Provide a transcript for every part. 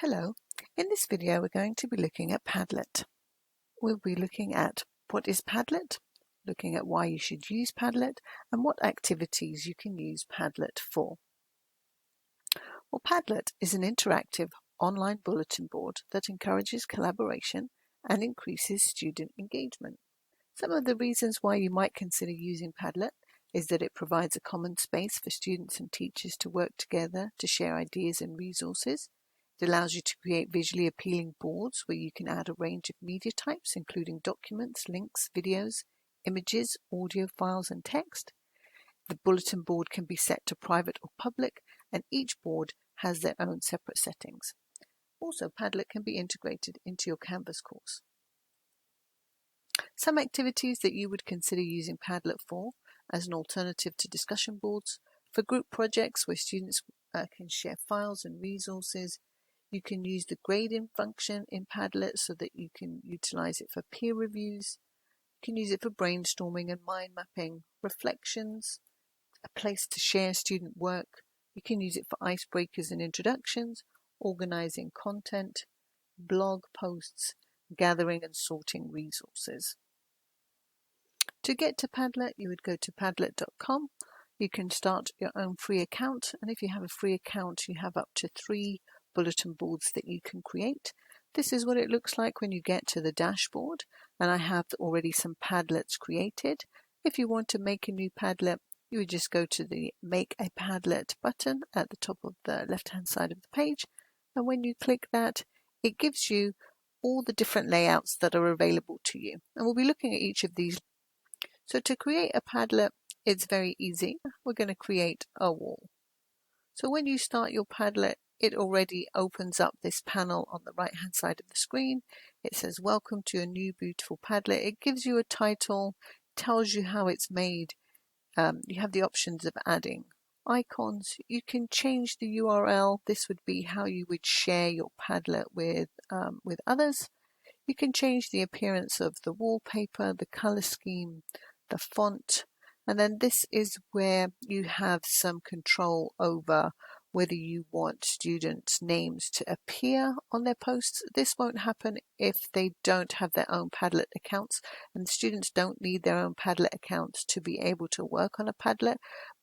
Hello, in this video we're going to be looking at Padlet. We'll be looking at what is Padlet, looking at why you should use Padlet, and what activities you can use Padlet for. Well, Padlet is an interactive online bulletin board that encourages collaboration and increases student engagement. Some of the reasons why you might consider using Padlet is that it provides a common space for students and teachers to work together to share ideas and resources. It allows you to create visually appealing boards where you can add a range of media types, including documents, links, videos, images, audio files, and text. The bulletin board can be set to private or public, and each board has their own separate settings. Also, Padlet can be integrated into your Canvas course. Some activities that you would consider using Padlet for as an alternative to discussion boards: for group projects where students can share files and resources. You can use the grading function in Padlet so that you can utilize it for peer reviews. You can use it for brainstorming and mind mapping, reflections, a place to share student work. You can use it for icebreakers and introductions, organizing content, blog posts, gathering and sorting resources. To get to Padlet, you would go to padlet.com. You can start your own free account, and if you have a free account, you have up to 3 bulletin boards that you can create. This is what it looks like when you get to the dashboard, and I have already some Padlets created. If you want to make a new Padlet, you would just go to the Make a Padlet button at the top of the left-hand side of the page, and when you click that, it gives you all the different layouts that are available to you. And we'll be looking at each of these. So to create a Padlet, it's very easy. We're going to create a wall. So when you start your Padlet, it already opens up this panel on the right hand side of the screen. It says, "Welcome to a new beautiful Padlet." It gives you a title, tells you how it's made. You have the options of adding icons. You can change the URL. This would be how you would share your Padlet with others. You can change the appearance of the wallpaper, the color scheme, the font, and then this is where you have some control over whether you want students' names to appear on their posts. This won't happen if they don't have their own Padlet accounts, and students don't need their own Padlet accounts to be able to work on a Padlet.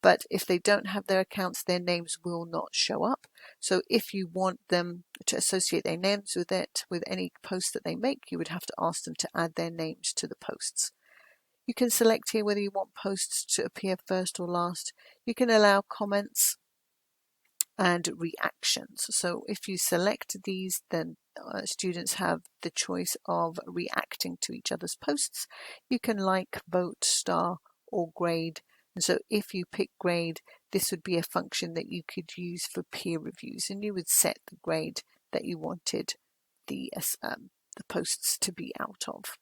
But if they don't have their accounts, their names will not show up. So if you want them to associate their names with it, with any post that they make, you would have to ask them to add their names to the posts. You can select here whether you want posts to appear first or last. You can allow comments and reactions. So if you select these, then students have the choice of reacting to each other's posts. You can like, vote, star, or grade. And so if you pick grade, this would be a function that you could use for peer reviews, and you would set the grade that you wanted the posts to be out of.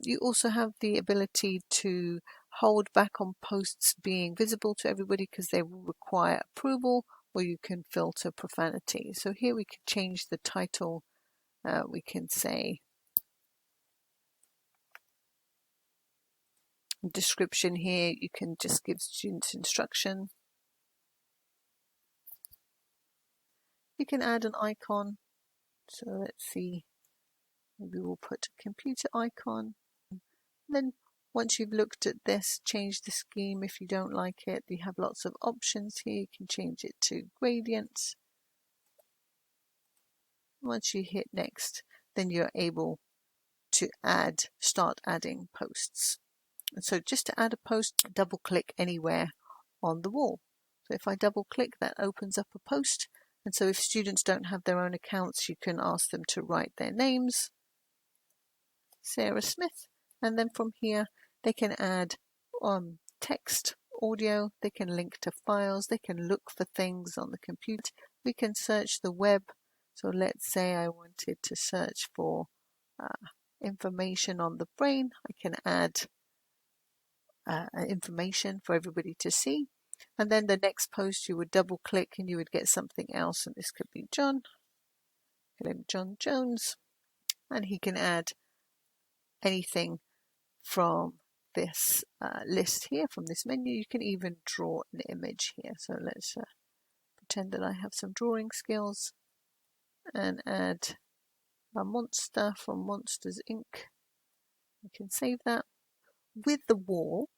You also have the ability to hold back on posts being visible to everybody because they will require approval, or you can filter profanity. So here we can change the title. We can say description here. You can just give students instruction. You can add an icon. So let's see. Maybe we'll put a computer icon. Then once you've looked at this, change the scheme if you don't like it. You have lots of options here. You can change it to gradients. Once you hit next, then you're able to start adding posts. And so just to add a post, double click anywhere on the wall. So if I double click, that opens up a post. And so if students don't have their own accounts, you can ask them to write their names, Sarah Smith, and then from here they can add text, audio, they can link to files, they can look for things on the computer. We can search the web. So let's say I wanted to search for information on the brain. I can add information for everybody to see. And then the next post, you would double click and you would get something else. And this could be John Jones. And he can add anything from this list here, from this menu. You can even draw an image here. So let's pretend that I have some drawing skills. and add a monster from Monsters Inc. You can save that. With the wall,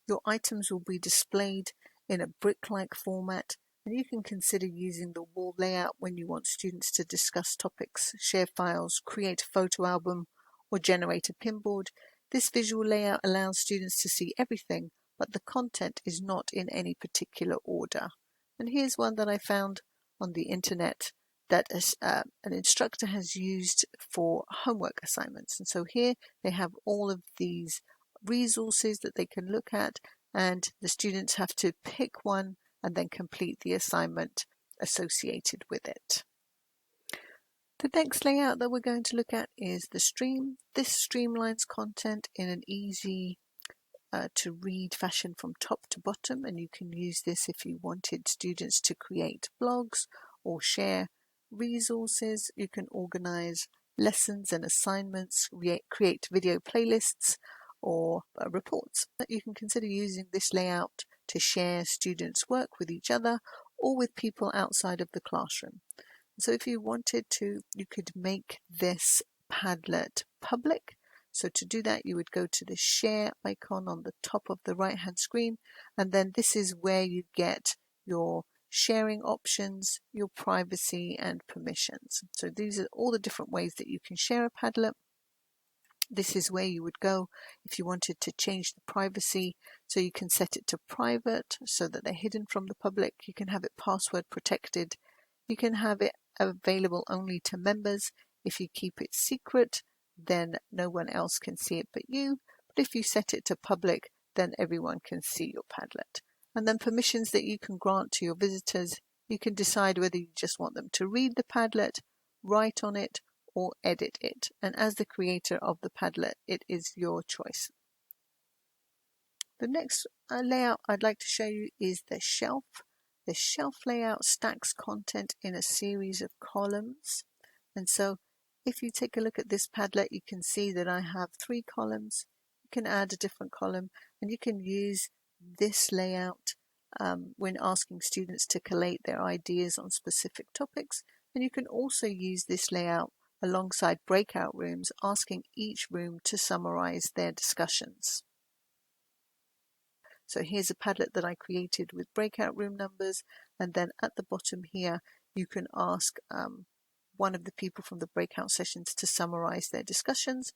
your items will be displayed in a brick-like format, and you can consider using the wall layout when you want students to discuss topics, share files, create a photo album, or generate a pinboard. This visual layout allows students to see everything, but the content is not in any particular order. And here's one that I found on the internet that an instructor has used for homework assignments. And so here they have all of these resources that they can look at, and the students have to pick one and then complete the assignment associated with it. The next layout that we're going to look at is the stream. This streamlines content in an easy to read fashion from top to bottom, and you can use this if you wanted students to create blogs or share resources. You can organize lessons and assignments, create video playlists or reports. You can consider using this layout to share students' work with each other or with people outside of the classroom. So if you wanted to, you could make this Padlet public. So to do that, you would go to the share icon on the top of the right hand screen, and then this is where you get your sharing options, your privacy and permissions. So these are all the different ways that you can share a Padlet. This is where you would go if you wanted to change the privacy. So you can set it to private so that they're hidden from the public. You can have it password protected. You can have it available only to members. If you keep it secret, then no one else can see it but you. But if you set it to public, then everyone can see your Padlet. And then permissions that you can grant to your visitors. You can decide whether you just want them to read the Padlet, write on it, or edit it. And as the creator of the Padlet, it is your choice. The next layout I'd like to show you is the shelf. The shelf layout stacks content in a series of columns. And so if you take a look at this Padlet, you can see that I have 3 columns. You can add a different column, and you can use this layout when asking students to collate their ideas on specific topics. And you can also use this layout alongside breakout rooms, asking each room to summarize their discussions. So here's a Padlet that I created with breakout room numbers, and then at the bottom here you can ask one of the people from the breakout sessions to summarize their discussions,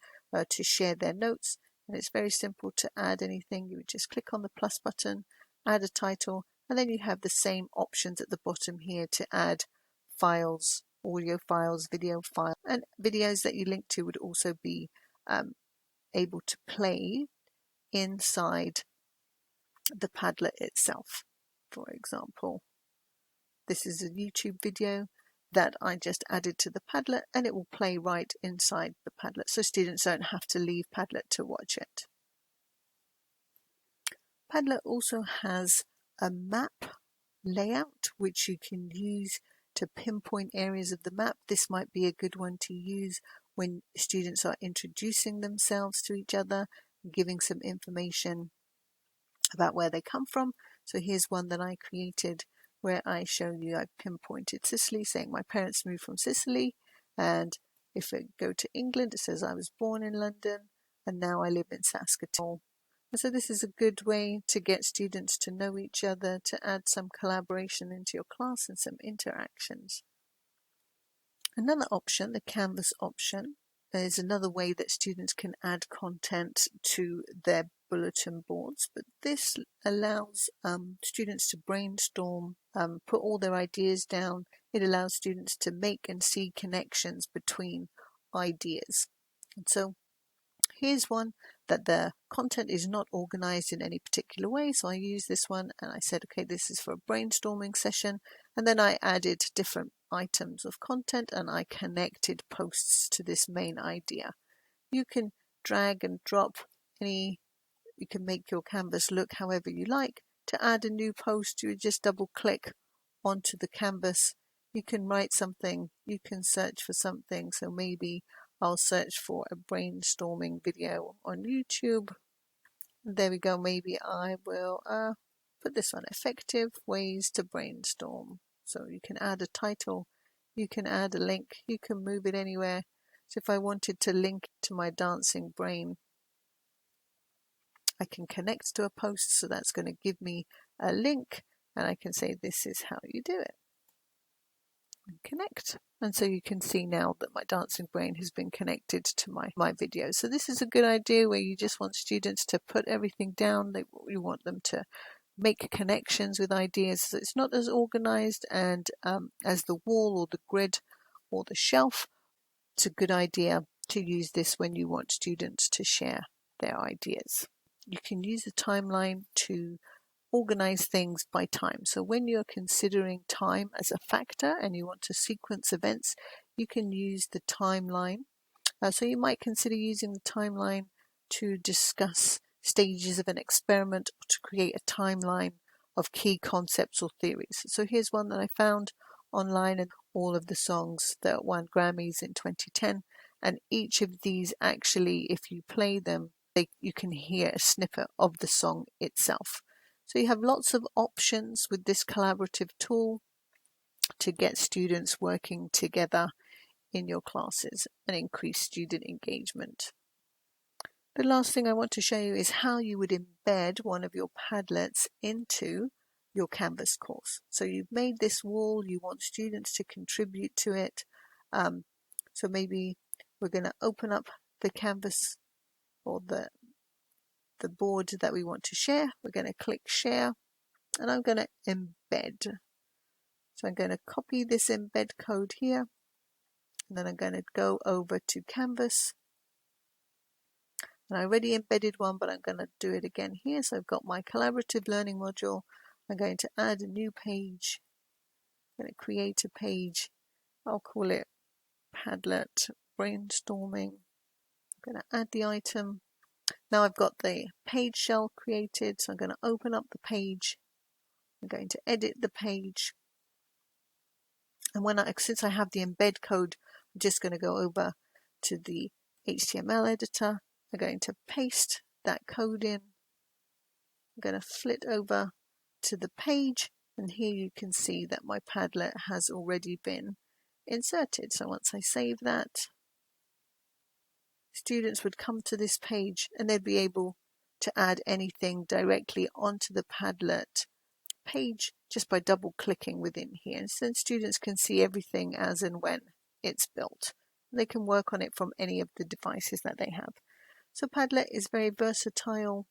to share their notes, and it's very simple to add anything. You would just click on the plus button, add a title, and then you have the same options at the bottom here to add files, audio files, video files, and videos that you link to would also be able to play inside the Padlet itself. For example, this is a YouTube video that I just added to the Padlet, and it will play right inside the Padlet, so students don't have to leave Padlet to watch it. Padlet also has a map layout which you can use to pinpoint areas of the map. This might be a good one to use when students are introducing themselves to each other, giving some information about where they come from. So here's one that I created where I show you I pinpointed Sicily, saying my parents moved from Sicily, and if I go to England, it says I was born in London and now I live in Saskatoon. And so this is a good way to get students to know each other, to add some collaboration into your class and some interactions. Another option, the Canvas option, is another way that students can add content to their bulletin boards, but this allows students to brainstorm, put all their ideas down. It allows students to make and see connections between ideas. And so here's one that the content is not organized in any particular way. So I use this one and I said, okay, this is for a brainstorming session. And then I added different items of content and I connected posts to this main idea. You can drag and drop you can make your canvas look however you like. To add a new post, you would just double click onto the canvas. You can write something, you can search for something. So maybe I'll search for a brainstorming video on YouTube. There we go. Maybe I will put this one, effective ways to brainstorm. So you can add a title You can add a link, you can move it anywhere. So if I wanted to link to my dancing brain, I can connect to a post, so that's going to give me a link, and I can say this is how you do it. And connect. And so you can see now that my dancing brain has been connected to my video. So this is a good idea where you just want students to put everything down. You want them to make connections with ideas. So it's not as organized and as the wall or the grid or the shelf. It's a good idea to use this when you want students to share their ideas. You can use the timeline to organize things by time. So when you're considering time as a factor and you want to sequence events, you can use the timeline. So you might consider using the timeline to discuss stages of an experiment or to create a timeline of key concepts or theories. So here's one that I found online, and all of the songs that won Grammys in 2010. And each of these actually, if you play them, you can hear a snippet of the song itself. So you have lots of options with this collaborative tool to get students working together in your classes and increase student engagement. The last thing I want to show you is how you would embed one of your Padlets into your Canvas course. So you've made this wall, you want students to contribute to it. So maybe we're going to open up the Canvas or the board that we want to share. We're going to click share, and I'm going to embed. So I'm going to copy this embed code here, and then I'm going to go over to Canvas. And I already embedded one, but I'm going to do it again here. So I've got my collaborative learning module. I'm going to add a new page. I'm going to create a page. I'll call it Padlet Brainstorming. I'm going to add the item. Now I've got the page shell created, so I'm going to open up the page. I'm going to edit the page. And since I have the embed code, I'm just going to go over to the HTML editor. I'm going to paste that code in. I'm going to flit over to the page, and here you can see that my Padlet has already been inserted. So once I save that, students would come to this page and they'd be able to add anything directly onto the Padlet page just by double clicking within here. And so students can see everything as and when it's built. They can work on it from any of the devices that they have. So Padlet is very versatile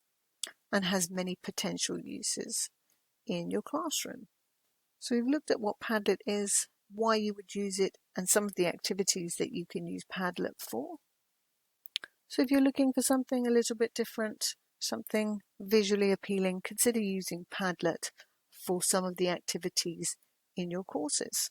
and has many potential uses in your classroom. So we've looked at what Padlet is, why you would use it, and some of the activities that you can use Padlet for. So if you're looking for something a little bit different, something visually appealing, consider using Padlet for some of the activities in your courses.